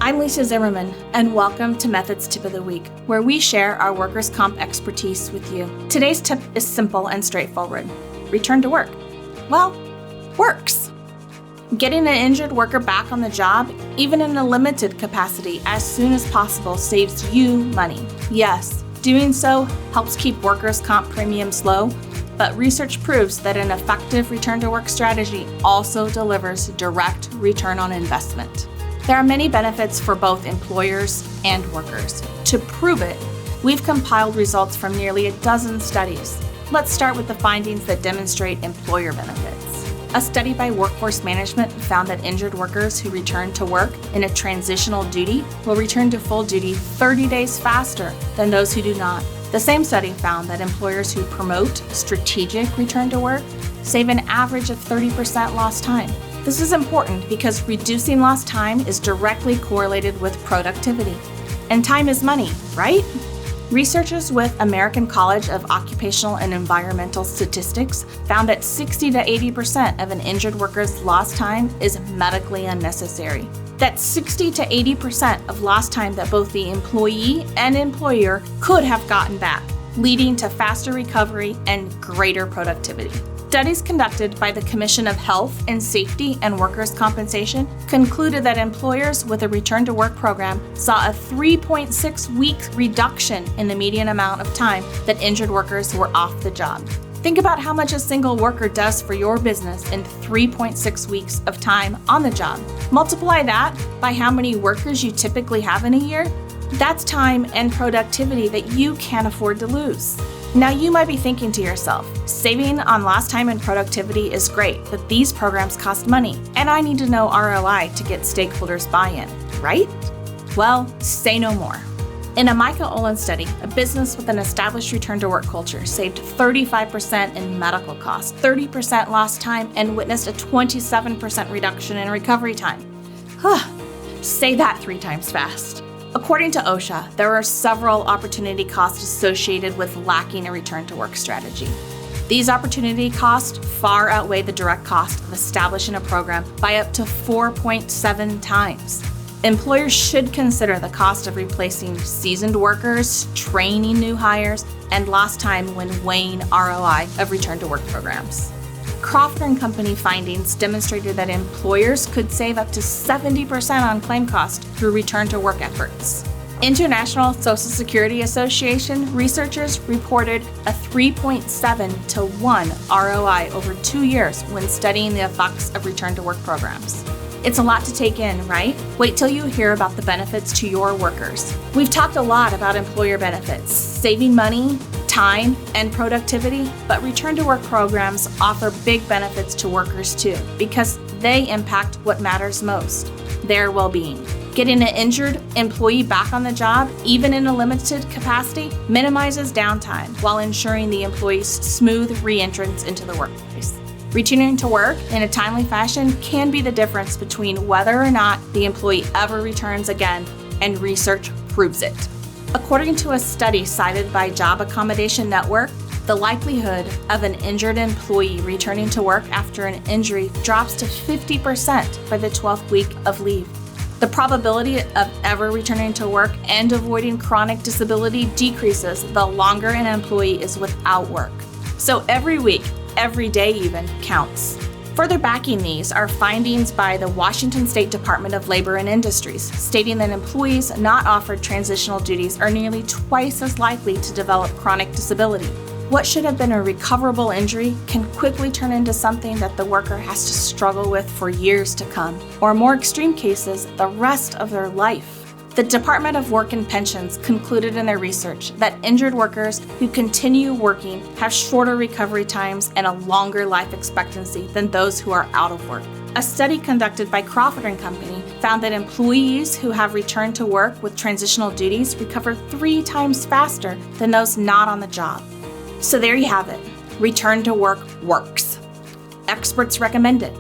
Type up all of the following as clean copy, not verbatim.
I'm Lisa Zimmerman, and welcome to Methods Tip of the Week, where we share our workers' comp expertise with you. Today's tip is simple and straightforward. Return to work. Well, works. Getting an injured worker back on the job, even in a limited capacity, as soon as possible saves you money. Yes, doing so helps keep workers' comp premiums low, but research proves that an effective return to work strategy also delivers direct return on investment. There are many benefits for both employers and workers. To prove it, we've compiled results from nearly a dozen studies. Let's start with the findings that demonstrate employer benefits. A study by Workforce Management found that injured workers who return to work in a transitional duty will return to full duty 30 days faster than those who do not. The same study found that employers who promote strategic return to work save an average of 30% lost time. This is important because reducing lost time is directly correlated with productivity. And time is money, right? Researchers with American College of Occupational and Environmental Statistics found that 60 to 80% of an injured worker's lost time is medically unnecessary. That's 60 to 80% of lost time that both the employee and employer could have gotten back, leading to faster recovery and greater productivity. Studies conducted by the Commission of Health and Safety and Workers' Compensation concluded that employers with a return-to-work program saw a 3.6-week reduction in the median amount of time that injured workers were off the job. Think about how much a single worker does for your business in 3.6 weeks of time on the job. Multiply that by how many workers you typically have in a year. That's time and productivity that you can't afford to lose. Now you might be thinking to yourself, saving on lost time and productivity is great, but these programs cost money, and I need to know ROI to get stakeholders buy-in, right? Well, say no more. In a Micah Olin study, a business with an established return-to-work culture saved 35% in medical costs, 30% lost time, and witnessed a 27% reduction in recovery time. Say that 3 times fast. According to OSHA, there are several opportunity costs associated with lacking a return-to-work strategy. These opportunity costs far outweigh the direct cost of establishing a program by up to 4.7 times. Employers should consider the cost of replacing seasoned workers, training new hires, and lost time when weighing ROI of return-to-work programs. Crawford & Company findings demonstrated that employers could save up to 70% on claim cost through return-to-work efforts. International Social Security Association researchers reported a 3.7 to 1 ROI over 2 years when studying the effects of return-to-work programs. It's a lot to take in, right? Wait till you hear about the benefits to your workers. We've talked a lot about employer benefits, saving money, time, and productivity, but return-to-work programs offer big benefits to workers too, because they impact what matters most, their well-being. Getting an injured employee back on the job, even in a limited capacity, minimizes downtime while ensuring the employee's smooth re-entrance into the workplace. Returning to work in a timely fashion can be the difference between whether or not the employee ever returns again, and research proves it. According to a study cited by Job Accommodation Network, the likelihood of an injured employee returning to work after an injury drops to 50% by the 12th week of leave. The probability of ever returning to work and avoiding chronic disability decreases the longer an employee is without work. So every week, every day even, counts. Further backing these are findings by the Washington State Department of Labor and Industries, stating that employees not offered transitional duties are nearly twice as likely to develop chronic disability. What should have been a recoverable injury can quickly turn into something that the worker has to struggle with for years to come, or in more extreme cases, the rest of their life. The Department of Work and Pensions concluded in their research that injured workers who continue working have shorter recovery times and a longer life expectancy than those who are out of work. A study conducted by Crawford & Company found that employees who have returned to work with transitional duties recover 3 times faster than those not on the job. So there you have it. Return to work works. Experts recommend it.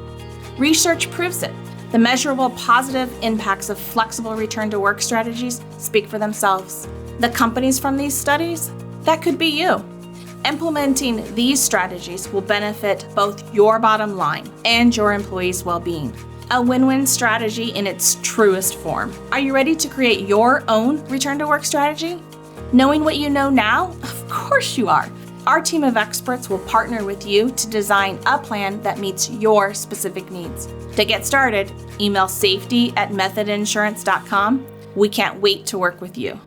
Research proves it. The measurable positive impacts of flexible return-to-work strategies speak for themselves. The companies from these studies? That could be you. Implementing these strategies will benefit both your bottom line and your employees' well-being. A win-win strategy in its truest form. Are you ready to create your own return to work strategy? Knowing what you know now? Of course you are. Our team of experts will partner with you to design a plan that meets your specific needs. To get started, email safety@methodinsurance.com. We can't wait to work with you.